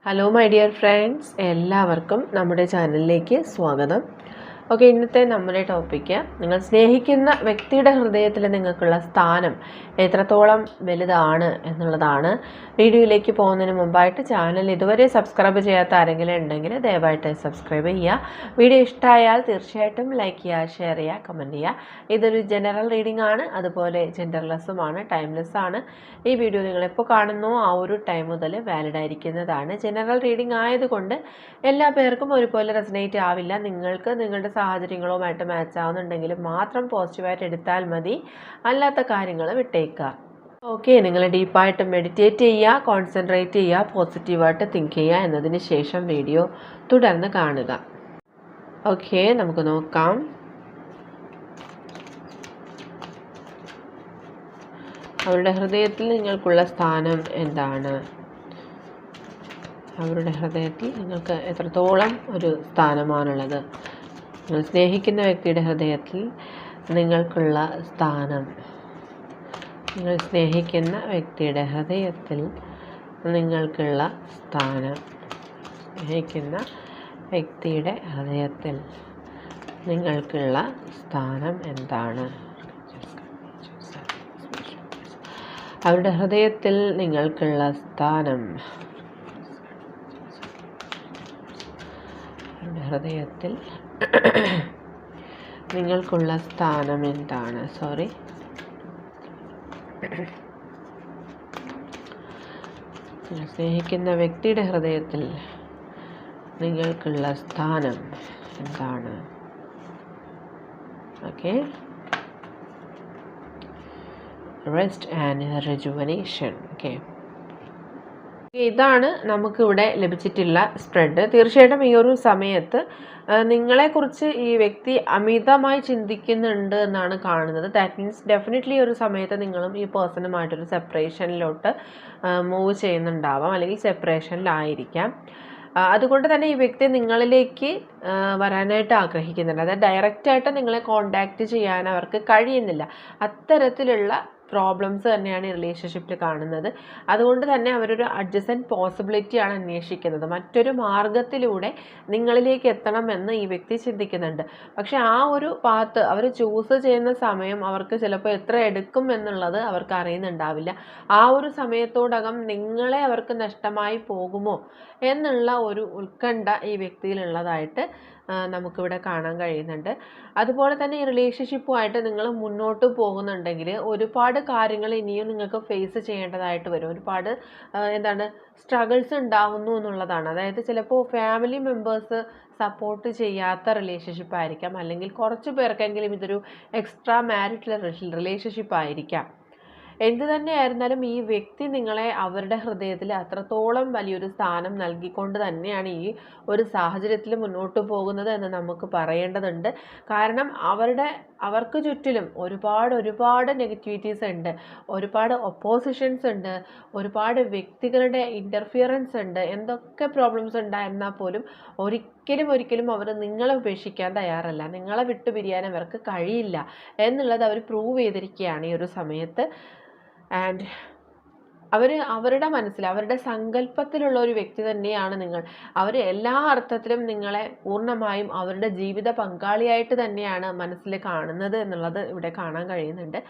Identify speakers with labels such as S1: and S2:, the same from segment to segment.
S1: Hello my dear friends, എല്ലാവർക്കും നമ്മുടെ ചാനലിലേക്ക് സ്വാഗതം. ഓക്കെ, ഇന്നത്തെ നമ്മുടെ ടോപ്പിക്ക് നിങ്ങൾ സ്നേഹിക്കുന്ന വ്യക്തിയുടെ ഹൃദയത്തിൽ നിങ്ങൾക്കുള്ള സ്ഥാനം എത്രത്തോളം വലുതാണ് എന്നുള്ളതാണ്. വീഡിയോയിലേക്ക് പോകുന്നതിന് മുമ്പായിട്ട് ചാനൽ ഇതുവരെ സബ്സ്ക്രൈബ് ചെയ്യാത്ത ആരെങ്കിലും ഉണ്ടെങ്കിൽ ദയവായിട്ട് സബ്സ്ക്രൈബ് ചെയ്യുക. വീഡിയോ ഇഷ്ടമായാൽ തീർച്ചയായിട്ടും ലൈക്ക് ചെയ്യുക, ഷെയർ ചെയ്യുക, കമൻറ്റ് ചെയ്യുക. ഇതൊരു ജനറൽ റീഡിംഗ് ആണ്, അതുപോലെ ജെൻഡർലെസ്സുമാണ്, ടൈംലെസ് ആണ്. ഈ വീഡിയോ നിങ്ങളെപ്പോൾ കാണുന്നോ ആ ഒരു ടൈം മുതൽ വാലിഡ് ആയിരിക്കുന്നതാണ്. ജനറൽ റീഡിംഗ് ആയതുകൊണ്ട് എല്ലാ പേർക്കും ഒരുപോലെ റെസനേറ്റ് ആവില്ല. നിങ്ങൾക്ക് നിങ്ങളുടെ സാഹചര്യങ്ങളുമായിട്ട് മാച്ച് ആവുന്നുണ്ടെങ്കിൽ മാത്രം പോസിറ്റീവായിട്ട് എടുത്താൽ മതി, അല്ലാത്ത കാര്യങ്ങൾ വിട്ടേക്കുക. ഓക്കെ, നിങ്ങൾ ഡീപ്പായിട്ട് മെഡിറ്റേറ്റ് ചെയ്യുക, കോൺസെൻട്രേറ്റ് ചെയ്യുക, പോസിറ്റീവായിട്ട് തിങ്ക് ചെയ്യുക. എന്നതിന് ശേഷം വീഡിയോ തുടർന്ന് കാണുക. ഓക്കെ, നമുക്ക് നോക്കാം. അവരുടെ ഹൃദയത്തിൽ നിങ്ങൾക്കുള്ള സ്ഥാനം എന്താണ്? അവരുടെ ഹൃദയത്തിൽ നിങ്ങൾക്ക് എത്രത്തോളം ഒരു സ്ഥാനമാണുള്ളത്? നിങ്ങൾ സ്നേഹിക്കുന്ന വ്യക്തിയുടെ ഹൃദയത്തിൽ നിങ്ങൾക്കുള്ള സ്ഥാനം. നിങ്ങൾ സ്നേഹിക്കുന്ന വ്യക്തിയുടെ ഹൃദയത്തിൽ നിങ്ങൾക്കുള്ള സ്ഥാനം. സ്നേഹിക്കുന്ന വ്യക്തിയുടെ ഹൃദയത്തിൽ നിങ്ങൾക്കുള്ള സ്ഥാനം എന്താണ്? അവരുടെ ഹൃദയത്തിൽ നിങ്ങൾക്കുള്ള സ്ഥാനം. അവരുടെ ഹൃദയത്തിൽ നിങ്ങൾക്കുള്ള സ്ഥാനം എന്താണ്? നിങ്ങൾ സ്നേഹിക്കുന്ന വ്യക്തിയുടെ ഹൃദയത്തിൽ നിങ്ങൾക്കുള്ള സ്ഥാനം എന്താണ്? Okay, rest and rejuvenation. Okay, ഇതാണ് നമുക്കിവിടെ ലഭിച്ചിട്ടുള്ള സ്പ്രെഡ്. തീർച്ചയായിട്ടും ഈ ഒരു സമയത്ത് നിങ്ങളെക്കുറിച്ച് ഈ വ്യക്തി അമിതമായി ചിന്തിക്കുന്നുണ്ട് എന്നാണ് കാണുന്നത്. ദാറ്റ് മീൻസ് ഡെഫിനറ്റ്ലി ഒരു സമയത്ത് നിങ്ങളും ഈ പേഴ്സണുമായിട്ടൊരു സെപ്പറേഷനിലോട്ട് മൂവ് ചെയ്യുന്നുണ്ടാവാം, അല്ലെങ്കിൽ സെപ്പറേഷനിലായിരിക്കാം. അതുകൊണ്ട് തന്നെ ഈ വ്യക്തി നിങ്ങളിലേക്ക് വരാനായിട്ട് ആഗ്രഹിക്കുന്നുണ്ട്. അതായത് ഡയറക്റ്റായിട്ട് നിങ്ങളെ കോണ്ടാക്റ്റ് ചെയ്യാൻ അവർക്ക് കഴിയുന്നില്ല. അത്തരത്തിലുള്ള പ്രോബ്ലംസ് തന്നെയാണ് ഈ റിലേഷൻഷിപ്പിൽ കാണുന്നത്. അതുകൊണ്ട് തന്നെ അവരൊരു അഡ്ജസൻറ്റ് പോസിബിലിറ്റിയാണ് അന്വേഷിക്കുന്നത്. മറ്റൊരു മാർഗത്തിലൂടെ നിങ്ങളിലേക്ക് എത്തണമെന്ന് ഈ വ്യക്തി ചിന്തിക്കുന്നുണ്ട്. പക്ഷെ ആ ഒരു പാത്ത് അവർ ചൂസ് ചെയ്യുന്ന സമയം അവർക്ക് ചിലപ്പോൾ എത്ര എടുക്കും എന്നുള്ളത് അവർക്ക് അറിയുന്നുണ്ടാവില്ല. ആ ഒരു സമയത്തോടകം നിങ്ങളെ അവർക്ക് നഷ്ടമായി പോകുമോ എന്നുള്ള ഒരു ഉത്കണ്ഠ ഈ വ്യക്തിയിലുള്ളതായിട്ട് നമുക്കിവിടെ കാണാൻ കഴിയുന്നുണ്ട്. അതുപോലെ തന്നെ ഈ റിലേഷൻഷിപ്പുമായിട്ട് നിങ്ങൾ മുന്നോട്ട് പോകുന്നുണ്ടെങ്കിൽ ഒരുപാട് കാര്യങ്ങൾ ഇനിയും നിങ്ങൾക്ക് ഫേസ് ചെയ്യേണ്ടതായിട്ട് വരും. ഒരുപാട് സ്ട്രഗിൾസ് ഉണ്ടാവുന്നു എന്നുള്ളതാണ്. അതായത് ചിലപ്പോൾ ഫാമിലി മെമ്പേഴ്സ് സപ്പോർട്ട് ചെയ്യാത്ത റിലേഷൻഷിപ്പ് ആയിരിക്കാം, അല്ലെങ്കിൽ കുറച്ച് പേർക്കെങ്കിലും ഇതൊരു എക്സ്ട്രാ മാരിറ്റൽ റിലേഷൻഷിപ്പ് ആയിരിക്കാം. എന്തു തന്നെയായിരുന്നാലും ഈ വ്യക്തി നിങ്ങളെ അവരുടെ ഹൃദയത്തിൽ അത്രത്തോളം വലിയൊരു സ്ഥാനം നൽകിക്കൊണ്ട് തന്നെയാണ് ഈ ഒരു സാഹചര്യത്തിൽ മുന്നോട്ട് പോകുന്നത് എന്ന് നമുക്ക് പറയേണ്ടതുണ്ട്. കാരണം അവർക്ക് ചുറ്റിലും ഒരുപാട് നെഗറ്റിവിറ്റീസ് ഉണ്ട്, ഒരുപാട് ഒപ്പോസിഷൻസ് ഉണ്ട്, ഒരുപാട് വ്യക്തികളുടെ ഇൻ്റർഫിയറൻസ് ഉണ്ട്. എന്തൊക്കെ പ്രോബ്ലംസ് ഉണ്ടായിരുന്നാൽ പോലും ഒരിക്കലും അവർ നിങ്ങളെ ഉപേക്ഷിക്കാൻ തയ്യാറല്ല. നിങ്ങളെ വിട്ടുപിരിയാൻ അവർക്ക് കഴിയില്ല എന്നുള്ളത് അവർ പ്രൂവ് ചെയ്തിരിക്കുകയാണ് ഈ ഒരു സമയത്ത്. ആൻഡ് അവരുടെ മനസ്സിൽ, അവരുടെ സങ്കല്പത്തിലുള്ള ഒരു വ്യക്തി തന്നെയാണ് നിങ്ങൾ. അവർ എല്ലാ അർത്ഥത്തിലും നിങ്ങളെ പൂർണ്ണമായും അവരുടെ ജീവിത പങ്കാളിയായിട്ട് തന്നെയാണ് മനസ്സിൽ കാണുന്നത് എന്നുള്ളത് ഇവിടെ കാണാൻ കഴിയുന്നുണ്ട്.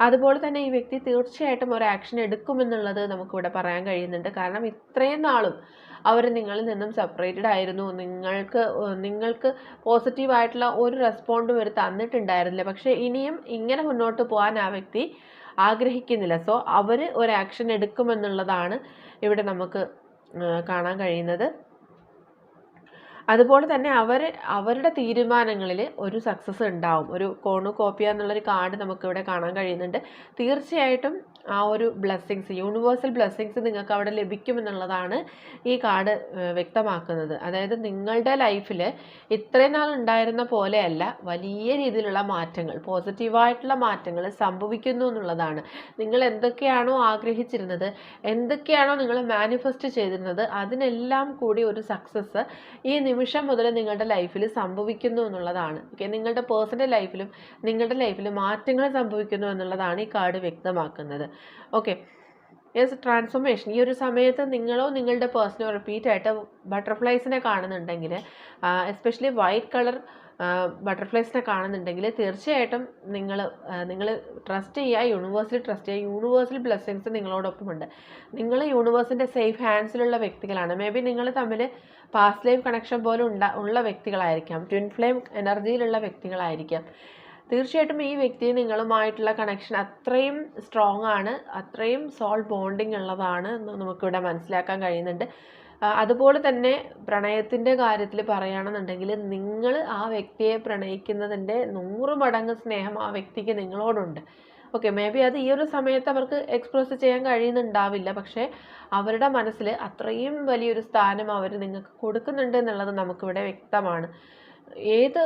S1: അതുപോലെ തന്നെ ഈ വ്യക്തി തീർച്ചയായിട്ടും ഒരു ആക്ഷൻ എടുക്കുമെന്നുള്ളത് നമുക്കിവിടെ പറയാൻ കഴിയുന്നുണ്ട്. കാരണം ഇത്രയും നാളും അവർ നിങ്ങളിൽ നിന്നും സെപ്പറേറ്റഡ് ആയിരുന്നു. നിങ്ങൾക്ക് പോസിറ്റീവായിട്ടുള്ള ഒരു റെസ്പോണ്ടും അവർ തന്നിട്ടുണ്ടായിരുന്നില്ല. പക്ഷേ ഇനിയും ഇങ്ങനെ മുന്നോട്ട് പോകാൻ ആ വ്യക്തി ആഗ്രഹിക്കുന്നില്ല. സോ അവർ ഒരു ആക്ഷൻ എടുക്കുമെന്നുള്ളതാണ് ഇവിടെ നമുക്ക് കാണാൻ കഴിയുന്നത്. അതുപോലെ തന്നെ അവരുടെ തീരുമാനങ്ങളിൽ ഒരു സക്സസ് ഉണ്ടാവും. ഒരു കോർണുകോപ്പിയ എന്നുള്ളൊരു കാർഡ് നമുക്കിവിടെ കാണാൻ കഴിയുന്നുണ്ട്. തീർച്ചയായിട്ടും ആ ഒരു ബ്ലെസ്സിങ്സ്, യൂണിവേഴ്സൽ ബ്ലെസ്സിങ്സ് നിങ്ങൾക്ക് അവിടെ ലഭിക്കുമെന്നുള്ളതാണ് ഈ കാർഡ് വ്യക്തമാക്കുന്നത്. അതായത് നിങ്ങളുടെ ലൈഫിൽ ഇത്രയും നാൾ ഉണ്ടായിരുന്ന പോലെയല്ല, വലിയ രീതിയിലുള്ള മാറ്റങ്ങൾ, പോസിറ്റീവായിട്ടുള്ള മാറ്റങ്ങൾ സംഭവിക്കുന്നു എന്നുള്ളതാണ്. നിങ്ങൾ എന്തൊക്കെയാണോ ആഗ്രഹിച്ചിരുന്നത്, എന്തൊക്കെയാണോ നിങ്ങൾ മാനിഫെസ്റ്റ് ചെയ്തിരുന്നത്, അതിനെല്ലാം കൂടി ഒരു സക്സസ് ഈ നിമിഷം മുതൽ നിങ്ങളുടെ ലൈഫിൽ സംഭവിക്കുന്നു എന്നുള്ളതാണ്. ഓക്കെ, നിങ്ങളുടെ പേഴ്സണൽ ലൈഫിലും മാറ്റങ്ങൾ സംഭവിക്കുന്നു എന്നുള്ളതാണ് ഈ കാർഡ് വ്യക്തമാക്കുന്നത്. Okay, yes, transformation. ഈ ഒരു സമയത്ത് നിങ്ങളോ നിങ്ങളുടെ പേഴ്സണോ റിപ്പീറ്റായിട്ട് ബട്ടർഫ്ലൈസിനെ കാണുന്നുണ്ടെങ്കിൽ, എസ്പെഷ്യലി വൈറ്റ് കളർ ബട്ടർഫ്ലൈസിനെ കാണുന്നുണ്ടെങ്കിൽ, തീർച്ചയായിട്ടും നിങ്ങൾ ട്രസ്റ്റ് ചെയ്യുക, യൂണിവേഴ്സിൽ ട്രസ്റ്റ് ചെയ്യുക. യൂണിവേഴ്സൽ ബ്ലെസ്സിങ്സ് നിങ്ങളോടൊപ്പമുണ്ട്. നിങ്ങൾ യൂണിവേഴ്സിൻ്റെ സേഫ് ഹാൻഡ്സിലുള്ള വ്യക്തികളാണ്. മേ ബി നിങ്ങൾ തമ്മിൽ പാസ്റ്റ് ലൈഫ് കണക്ഷൻ പോലെ ഉള്ള വ്യക്തികളായിരിക്കാം, ട്വിൻ ഫ്ലെയിം എനർജിയിലുള്ള വ്യക്തികളായിരിക്കാം. തീർച്ചയായിട്ടും ഈ വ്യക്തി നിങ്ങളുമായിട്ടുള്ള കണക്ഷൻ അത്രയും സ്ട്രോങ് ആണ്, അത്രയും സോൾ ബോണ്ടിങ് ഉള്ളതാണ് എന്ന് നമുക്കിവിടെ മനസ്സിലാക്കാൻ കഴിയുന്നുണ്ട്. അതുപോലെ തന്നെ പ്രണയത്തിൻ്റെ കാര്യത്തിൽ പറയുകയാണെന്നുണ്ടെങ്കിൽ, നിങ്ങൾ ആ വ്യക്തിയെ പ്രണയിക്കുന്നതിൻ്റെ 100 മടങ്ങ് സ്നേഹം ആ വ്യക്തിക്ക് നിങ്ങളോടുണ്ട്. ഓക്കെ, മേ ബി അത് ഈ ഒരു സമയത്ത് അവർക്ക് എക്സ്പ്രസ് ചെയ്യാൻ കഴിയുന്നുണ്ടാവില്ല, പക്ഷേ അവരുടെ മനസ്സിൽ അത്രയും വലിയൊരു സ്ഥാനം അവർ നിങ്ങൾക്ക് കൊടുക്കുന്നുണ്ട് എന്നുള്ളത് നമുക്കിവിടെ വ്യക്തമാണ്. ഏത്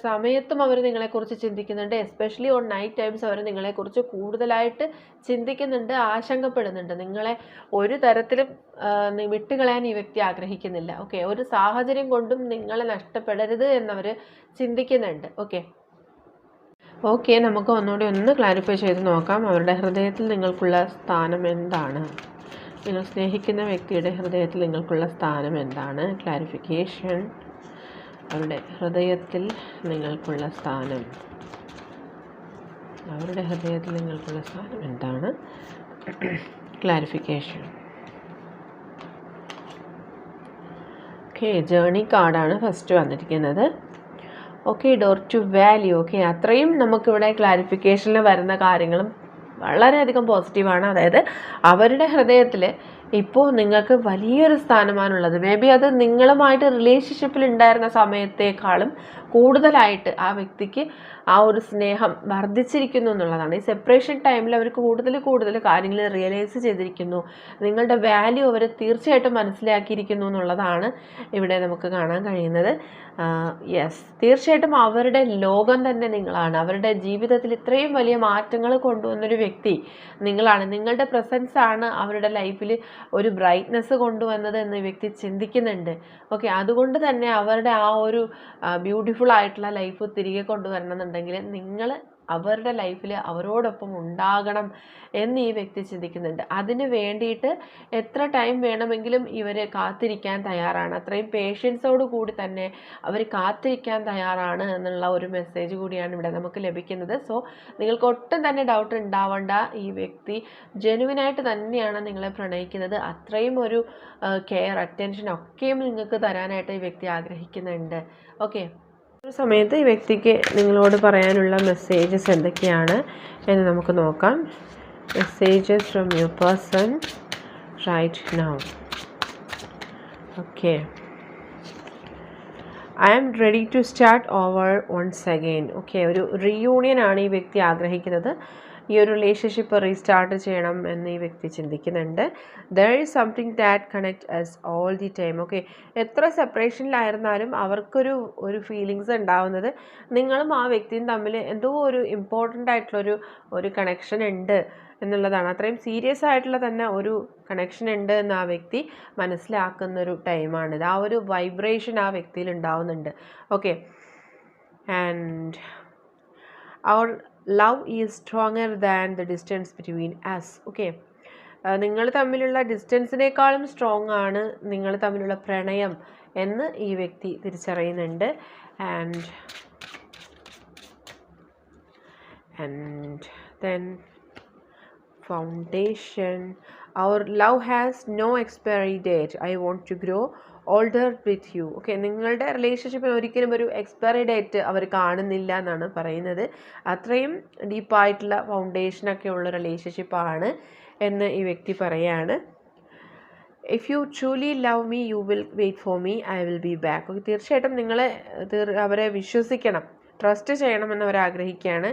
S1: സമയത്തും അവർ നിങ്ങളെക്കുറിച്ച് ചിന്തിക്കുന്നുണ്ട്. എസ്പെഷ്യലി ഓൺ നൈറ്റ് ടൈംസ് അവർ നിങ്ങളെക്കുറിച്ച് കൂടുതലായിട്ട് ചിന്തിക്കുന്നുണ്ട്, ആശങ്കപ്പെടുന്നുണ്ട്. നിങ്ങളെ ഒരു തരത്തിലും വിട്ടുകളയാൻ ഈ വ്യക്തി ആഗ്രഹിക്കുന്നില്ല. ഓക്കെ, ഒരു സാഹചര്യം കൊണ്ടും നിങ്ങളെ നഷ്ടപ്പെടരുത് എന്നവർ ചിന്തിക്കുന്നുണ്ട്. ഓക്കെ, നമുക്ക് ഒന്ന് ക്ലാരിഫൈ ചെയ്ത് നോക്കാം. അവരുടെ ഹൃദയത്തിൽ നിങ്ങൾക്കുള്ള സ്ഥാനം എന്താണ്? നിങ്ങൾ സ്നേഹിക്കുന്ന വ്യക്തിയുടെ ഹൃദയത്തിൽ നിങ്ങൾക്കുള്ള സ്ഥാനം എന്താണ്? ക്ലാരിഫിക്കേഷൻ. അവരുടെ ഹൃദയത്തിൽ നിങ്ങൾക്കുള്ള സ്ഥാനം, അവരുടെ ഹൃദയത്തിൽ നിങ്ങൾക്കുള്ള സ്ഥാനം എന്താണ്? ക്ലാരിഫിക്കേഷൻ. ഓക്കെ, ജേർണി കാർഡാണ് ഫസ്റ്റ് വന്നിരിക്കുന്നത്. Okay, door to value. Okay, അത്രയും നമുക്കിവിടെ ക്ലാരിഫിക്കേഷനിൽ വരുന്ന കാര്യങ്ങളും വളരെയധികം പോസിറ്റീവാണ്. അതായത് അവരുടെ ഹൃദയത്തിൽ ഇപ്പോൾ നിങ്ങൾക്ക് വലിയൊരു സ്ഥാനമാണുള്ളത്. മേ ബി അത് നിങ്ങളുമായിട്ട് റിലേഷൻഷിപ്പിൽ ഉണ്ടായിരുന്ന സമയത്തേക്കാളും കൂടുതലായിട്ട് ആ വ്യക്തിക്ക് ആ ഒരു സ്നേഹം വർദ്ധിച്ചിരിക്കുന്നു എന്നുള്ളതാണ്. ഈ സെപ്പറേഷൻ ടൈമിൽ അവർ കൂടുതൽ കാര്യങ്ങൾ റിയലൈസ് ചെയ്തിരിക്കുന്നു. നിങ്ങളുടെ വാല്യൂ അവർ തീർച്ചയായിട്ടും മനസ്സിലാക്കിയിരിക്കുന്നു എന്നുള്ളതാണ് ഇവിടെ നമുക്ക് കാണാൻ കഴിയുന്നത്. യെസ്, തീർച്ചയായിട്ടും അവരുടെ ലോകം തന്നെ നിങ്ങളാണ്. അവരുടെ ജീവിതത്തിൽ ഇത്രയും വലിയ മാറ്റങ്ങൾ കൊണ്ടുവന്നൊരു വ്യക്തി നിങ്ങളാണ്. നിങ്ങളുടെ പ്രസൻസ് ആണ് അവരുടെ ലൈഫിൽ ഒരു ബ്രൈറ്റ്നെസ് കൊണ്ടുവന്നത് എന്ന് ഈ വ്യക്തി ചിന്തിക്കുന്നുണ്ട്. ഓക്കെ, അതുകൊണ്ട് തന്നെ അവരുടെ ആ ഒരു ബ്യൂട്ടിഫുൾ ആയിട്ടുള്ള ലൈഫ് തിരികെ കൊണ്ടുവരണമെന്നുണ്ടെങ്കിൽ നിങ്ങൾ അവരുടെ ലൈഫിൽ അവരോടൊപ്പം ഉണ്ടാകണം എന്ന് ഈ വ്യക്തി ചിന്തിക്കുന്നുണ്ട്. അതിന് വേണ്ടിയിട്ട് എത്ര ടൈം വേണമെങ്കിലും ഇവർ കാത്തിരിക്കാൻ തയ്യാറാണ്. അത്രയും പേഷ്യൻസോട് കൂടി തന്നെ അവർ കാത്തിരിക്കാൻ തയ്യാറാണ് എന്നുള്ള ഒരു മെസ്സേജ് കൂടിയാണ് ഇവിടെ നമുക്ക് ലഭിക്കുന്നത്. സോ നിങ്ങൾക്ക് ഒട്ടും തന്നെ ഡൗട്ട് ഉണ്ടാവേണ്ട, ഈ വ്യക്തി ജെനുവിനായിട്ട് തന്നെയാണ് നിങ്ങളെ പ്രണയിക്കുന്നത്. അത്രയും ഒരു കെയർ, അറ്റൻഷൻ ഒക്കെയും നിങ്ങൾക്ക് തരാനായിട്ട് ഈ വ്യക്തി ആഗ്രഹിക്കുന്നുണ്ട്. ഓക്കെ, ഒരു സമയത്ത് ഈ വ്യക്തിക്ക് നിങ്ങളോട് പറയാനുള്ള മെസ്സേജസ് എന്തൊക്കെയാണ് എന്ന് നമുക്ക് നോക്കാം. Messages from your person right now. Okay, I am ready to start over once again. Okay, ഒരു റീയൂണിയൻ ആണ് ഈ വ്യക്തി ആഗ്രഹിക്കുന്നത്. ഈ ഒരു റിലേഷൻഷിപ്പ് റീസ്റ്റാർട്ട് ചെയ്യണം എന്ന് ഈ വ്യക്തി ചിന്തിക്കുന്നുണ്ട്. There is something that connect us all the time. Okay, എത്ര സെപ്പറേഷനിലായിരുന്നാലും അവർക്കൊരു ഫീലിങ്സ് ഉണ്ടാവുന്നത് നിങ്ങളും ആ വ്യക്തിയും തമ്മിൽ എന്തോ ഒരു ഇമ്പോർട്ടൻ്റ് ആയിട്ടുള്ളൊരു കണക്ഷൻ ഉണ്ട് എന്നുള്ളതാണ്. അത്രയും സീരിയസ് ആയിട്ടുള്ള തന്നെ ഒരു കണക്ഷൻ ഉണ്ട് എന്ന് ആ വ്യക്തി മനസ്സിലാക്കുന്നൊരു ടൈമാണിത്. ആ ഒരു വൈബ്രേഷൻ ആ വ്യക്തിയിൽ ഉണ്ടാവുന്നുണ്ട്. Okay, and our love is stronger than the distance between us. Okay, നിങ്ങൾ തമ്മിലുള്ള ഡിസ്റ്റൻസിനേക്കാളും സ്ട്രോങ് ആണ് നിങ്ങൾ തമ്മിലുള്ള പ്രണയം എന്ന് ഈ വ്യക്തി തിരിച്ചറിയുന്നുണ്ട്. And then foundation. അവർ love has no expiry date. I want to grow older with you. Okay, നിങ്ങളുടെ റിലേഷൻഷിപ്പിൽ ഒരിക്കലും ഒരു എക്സ്പയറി ഡേറ്റ് അവർ കാണുന്നില്ല എന്നാണ് പറയുന്നത്. അത്രയും ഡീപ്പായിട്ടുള്ള ഫൗണ്ടേഷനൊക്കെ ഉള്ള റിലേഷൻഷിപ്പാണ് എന്ന് ഈ വ്യക്തി പറയാണ്. If you truly love me you will wait for me, I will be back. Okay, തീർച്ചയായിട്ടും അവരെ വിശ്വസിക്കണം, ട്രസ്റ്റ് ചെയ്യണമെന്ന് അവർ ആഗ്രഹിക്കുകയാണ്.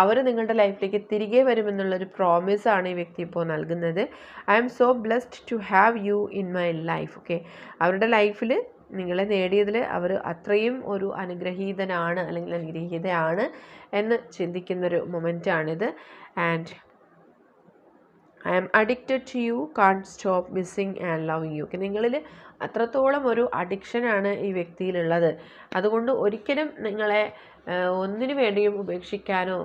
S1: അവർ നിങ്ങളുടെ ലൈഫിലേക്ക് തിരികെ വരുമെന്നുള്ളൊരു പ്രോമിസാണ് ഈ വ്യക്തി ഇപ്പോൾ നൽകുന്നത്. I am so blessed to have you in my life. Okay, അവരുടെ ലൈഫിൽ നിങ്ങളെ നേടിയതിൽ അവർ അത്രയും ഒരു അനുഗ്രഹീതനാണ് അല്ലെങ്കിൽ അനുഗ്രഹീതയാണ് എന്ന് ചിന്തിക്കുന്നൊരു മൊമെൻ്റാണിത്. And I am addicted to you, can't stop missing and loving you. Okay, നിങ്ങളിൽ അത്രത്തോളം ഒരു അഡിക്ഷനാണ് ഈ വ്യക്തിയിലുള്ളത്. അതുകൊണ്ട് ഒരിക്കലും നിങ്ങളെ ഒന്നിനു വേണ്ടിയും ഉപേക്ഷിക്കാനോ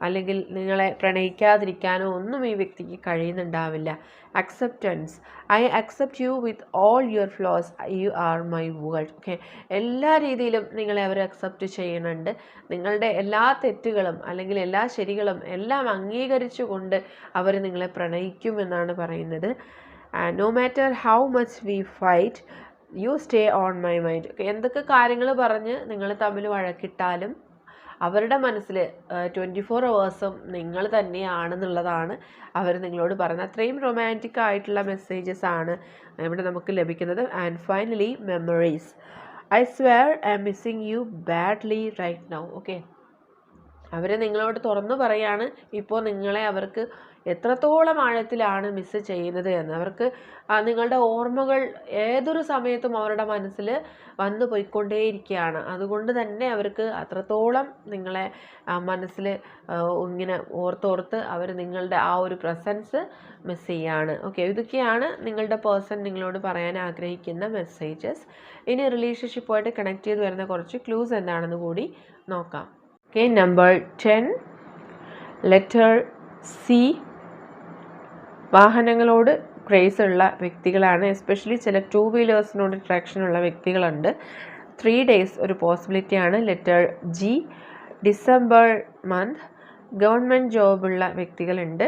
S1: അല്ലെങ്കിൽ നിങ്ങളെ പ്രണയിക്കാതിരിക്കാനോ ഒന്നും ഈ വ്യക്തിക്ക് കഴിയുന്നുണ്ടാവില്ല. Acceptance, I accept you with all your flaws, you are my world. Okay, എല്ലാ രീതിയിലും നിങ്ങളെ അവർ അക്സെപ്റ്റ് ചെയ്യുന്നുണ്ട്. നിങ്ങളുടെ എല്ലാ തെറ്റുകളും അല്ലെങ്കിൽ എല്ലാ ശരികളും എല്ലാം അംഗീകരിച്ചുകൊണ്ട് അവർ നിങ്ങളെ പ്രണയിക്കുമെന്നാണ് പറയുന്നത്. No matter how much we fight, you stay on my mind. എന്തൊക്കെ കാര്യങ്ങൾ പറഞ്ഞ് നിങ്ങൾ തമ്മിൽ വഴക്കിട്ടാലും അവരുടെ മനസ്സിൽ 24 hours നിങ്ങൾ തന്നെയാണെന്നുള്ളതാണ് അവർ നിങ്ങളോട് പറയുന്നത്. അത്രയും റൊമാൻറ്റിക് ആയിട്ടുള്ള മെസ്സേജസ് ആണ് ഇവിടെ നമുക്ക് ലഭിക്കുന്നത്. And finally memories, I swear I am missing you badly right now. Okay, അവർ നിങ്ങളോട് തുറന്നു പറയാണ് ഇപ്പോൾ നിങ്ങളെ അവർക്ക് എത്രത്തോളം ആഴത്തിലാണ് മിസ്സ് ചെയ്യുന്നത് എന്ന്. അവർക്ക് നിങ്ങളുടെ ഓർമ്മകൾ ഏതൊരു സമയത്തും അവരുടെ മനസ്സിൽ വന്നു പോയിക്കൊണ്ടേയിരിക്കുകയാണ്. അതുകൊണ്ട് തന്നെ അവർക്ക് അത്രത്തോളം നിങ്ങളെ മനസ്സിൽ ഇങ്ങനെ ഓർത്തോർത്ത് അവർ നിങ്ങളുടെ ആ ഒരു പ്രസൻസ് മിസ് ചെയ്യാണ്. ഓക്കെ, ഇതൊക്കെയാണ് നിങ്ങളുടെ പേഴ്സൺ നിങ്ങളോട് പറയാൻ ആഗ്രഹിക്കുന്ന മെസ്സേജസ്. ഇനി റിലേഷൻഷിപ്പുമായിട്ട് കണക്ട് ചെയ്ത് വരുന്ന കുറച്ച് ക്ലൂസ് എന്താണെന്ന് കൂടി നോക്കാം. Okay, number 10, letter C. വാഹനങ്ങളോട് ക്രേസ് ഉള്ള വ്യക്തികളാണ്. എസ്പെഷ്യലി ചില 2 വീലേഴ്സിനോട് അട്രാക്ഷൻ ഉള്ള വ്യക്തികളുണ്ട്. 3 days ഒരു പോസിബിലിറ്റിയാണ്. Letter G, December month. Government ജോബുള്ള വ്യക്തികളുണ്ട്.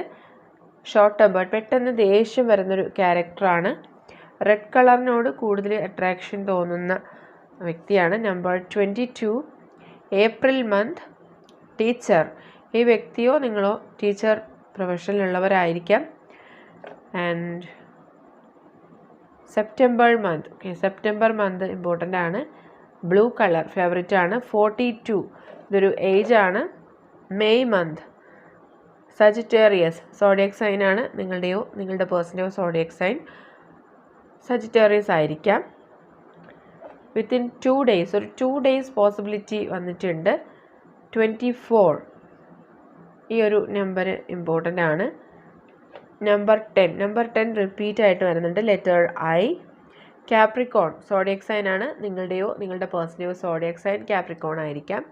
S1: ഷോർട്ട് ടെമ്പേർഡ്, പെട്ടെന്ന് ദേഷ്യം വരുന്നൊരു ക്യാരക്ടറാണ്. റെഡ് കളറിനോട് കൂടുതൽ അട്രാക്ഷൻ തോന്നുന്ന വ്യക്തിയാണ്. Number 22, April month. ടീച്ചർ, ഈ വ്യക്തിയോ നിങ്ങളോ ടീച്ചർ പ്രൊഫഷനിലുള്ളവരായിരിക്കാം. And September month. Okay, September month important ആണ്. ബ്ലൂ കളർ ഫേവറേറ്റ് ആണ്. 42 ഇതൊരു ഏജ് ആണ്. May month. Sagittarius zodiac sign ആണ്. നിങ്ങളുടെയോ നിങ്ങളുടെ പേഴ്സൻ്റെയോ സോഡിയക് സൈൻ സജിറ്റേറിയസ് ആയിരിക്കാം. വിത്തിൻ 2 days ഒരു 2 days പോസിബിലിറ്റി വന്നിട്ടുണ്ട്. 24 ഈ ഒരു നമ്പർ ഇമ്പോർട്ടൻ്റ് ആണ്. നമ്പർ 10 റിപ്പീറ്റ് ആയിട്ട് വരുന്നുണ്ട്. Letter I, Capricorn zodiac sign ആണ്. നിങ്ങളുടെയോ നിങ്ങളുടെ പേഴ്സൻ്റെയോ സോഡിയക് സൈൻ കാപ്രിക്കോൺ ആയിരിക്കാം.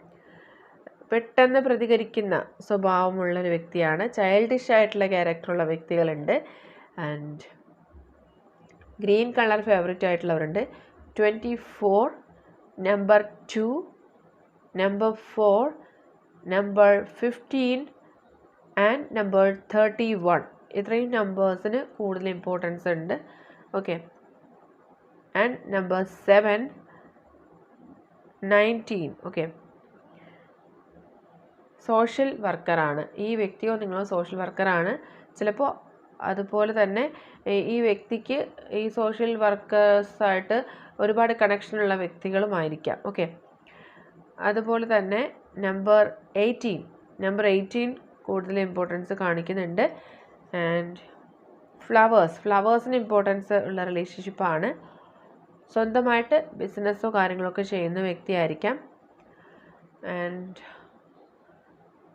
S1: പെട്ടെന്ന് പ്രതികരിക്കുന്ന സ്വഭാവമുള്ളൊരു വ്യക്തിയാണ്. ചൈൽഡിഷ് ആയിട്ടുള്ള ക്യാരക്ടറുള്ള വ്യക്തികളുണ്ട്. ആൻഡ് ഗ്രീൻ കളർ ഫേവറേറ്റ് ആയിട്ടുള്ളവരുണ്ട്. 24, number 2, number 4, number 15 and number 31. ഇത്രയും നമ്പേഴ്സിന് കൂടുതൽ ഇമ്പോർട്ടൻസ് ഉണ്ട്. Okay, and number 7, 19. Okay, social വർക്കറാണ്. ഈ വ്യക്തിയോ നിങ്ങളോ സോഷ്യൽ വർക്കറാണ്. ചിലപ്പോൾ അതുപോലെ തന്നെ ഈ വ്യക്തിക്ക് ഈ സോഷ്യൽ വർക്കേഴ്സായിട്ട് ഒരുപാട് കണക്ഷനുള്ള വ്യക്തികളുമായിരിക്കാം. ഓക്കെ, അതുപോലെ തന്നെ നമ്പർ 18 കൂടുതൽ ഇമ്പോർട്ടൻസ് കാണിക്കുന്നുണ്ട്. ആൻഡ് ഫ്ലവേഴ്സിന് ഇമ്പോർട്ടൻസ് ഉള്ള റിലേഷൻഷിപ്പാണ്. സ്വന്തമായിട്ട് ബിസിനസ്സോ കാര്യങ്ങളൊക്കെ ചെയ്യുന്ന വ്യക്തിയായിരിക്കാം. ആൻഡ്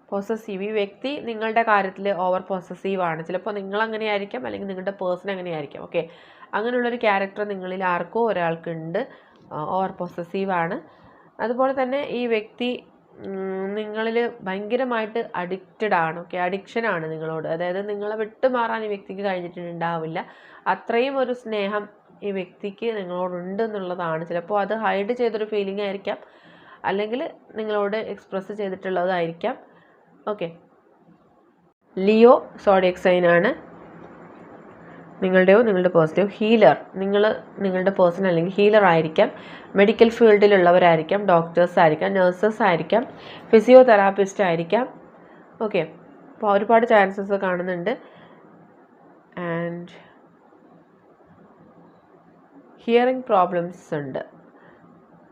S1: പൊസസീവ്, ഈ വ്യക്തി നിങ്ങളുടെ കാര്യത്തിൽ ഓവർ പൊസസീവ് ആണ്. ചിലപ്പോൾ നിങ്ങളങ്ങനെ ആയിരിക്കാം, അല്ലെങ്കിൽ നിങ്ങളുടെ പേഴ്സൺ അങ്ങനെ ആയിരിക്കാം. ഓക്കെ, അങ്ങനെയുള്ളൊരു ക്യാരക്ടർ നിങ്ങളിൽ ആർക്കോ ഒരാൾക്കുണ്ട്. ഓവർ പൊസസീവ് ആണ്. അതുപോലെ തന്നെ ഈ വ്യക്തി നിങ്ങളിൽ ഭയങ്കരമായിട്ട് അഡിക്റ്റഡ് ആണ്. ഓക്കെ, അഡിക്ഷനാണ് നിങ്ങളോട്. അതായത് നിങ്ങളെ വിട്ടുമാറാൻ ഈ വ്യക്തിക്ക് കഴിഞ്ഞിട്ടുണ്ടാവില്ല. അത്രയും ഒരു സ്നേഹം ഈ വ്യക്തിക്ക് നിങ്ങളോടുണ്ട് എന്നുള്ളതാണ്. ചിലപ്പോൾ അത് ഹൈഡ് ചെയ്തൊരു ഫീലിംഗ് ആയിരിക്കാം, അല്ലെങ്കിൽ നിങ്ങളോട് എക്സ്പ്രസ് ചെയ്തിട്ടുള്ളതായിരിക്കാം. ഓക്കെ, ലിയോ സോഡിയക് സൈൻ ആണ്. നിങ്ങളുടെയോ നിങ്ങളുടെ പേഴ്സൻ്റെയോ ഹീലർ, നിങ്ങളുടെ പേഴ്സൺ അല്ലെങ്കിൽ ഹീലർ ആയിരിക്കാം. മെഡിക്കൽ ഫീൽഡിലുള്ളവരായിരിക്കാം. ഡോക്ടേഴ്സ് ആയിരിക്കാം, നഴ്സസ് ആയിരിക്കാം, ഫിസിയോതെറാപ്പിസ്റ്റ് ആയിരിക്കാം. ഓക്കെ, അപ്പോൾ ഒരുപാട് ചാൻസസ് കാണുന്നുണ്ട്. ആൻഡ് ഹിയറിംഗ് പ്രോബ്ലംസ് ഉണ്ട്,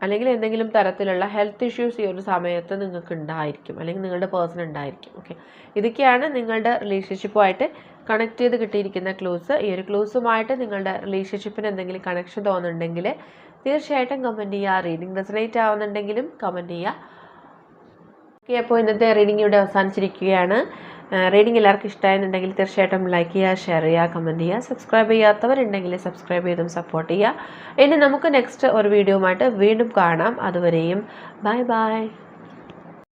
S1: അല്ലെങ്കിൽ എന്തെങ്കിലും തരത്തിലുള്ള ഹെൽത്ത് ഇഷ്യൂസ് ഈ ഒരു സമയത്ത് നിങ്ങൾക്ക് ഉണ്ടായിരിക്കും, അല്ലെങ്കിൽ നിങ്ങളുടെ പേഴ്സൺ ഉണ്ടായിരിക്കും. ഓക്കെ, ഇതൊക്കെയാണ് നിങ്ങളുടെ റിലേഷൻഷിപ്പുമായിട്ട് കണക്ട് ചെയ്ത് കിട്ടിയിരിക്കുന്ന ക്ലൂസ്. ഈ ഒരു ക്ലൂസുമായിട്ട് നിങ്ങളുടെ റിലേഷൻഷിപ്പിന് എന്തെങ്കിലും കണക്ഷൻ തോന്നുന്നുണ്ടെങ്കിൽ തീർച്ചയായിട്ടും കമൻറ്റ് ചെയ്യുക. റീഡിംഗ് റെസണേറ്റ് ആവുന്നുണ്ടെങ്കിലും കമൻറ്റ് ചെയ്യുക. ഓക്കെ, അപ്പോൾ ഇന്നത്തെ റീഡിംഗ് ഇവിടെ അവസാനിച്ചിരിക്കുകയാണ്. റീഡിംഗ് എല്ലാവർക്കും ഇഷ്ടമായെന്നുണ്ടെങ്കിൽ തീർച്ചയായിട്ടും ലൈക്ക് ചെയ്യുക, ഷെയർ ചെയ്യുക, കമൻറ്റ് ചെയ്യുക. സബ്സ്ക്രൈബ് ചെയ്യാത്തവരുണ്ടെങ്കിൽ സബ്സ്ക്രൈബ് ചെയ്തും സപ്പോർട്ട് ചെയ്യുക. ഇനി നമുക്ക് നെക്സ്റ്റ് ഒരു വീഡിയോയുമായിട്ട് വീണ്ടും കാണാം. അതുവരെയും ബൈ ബൈ.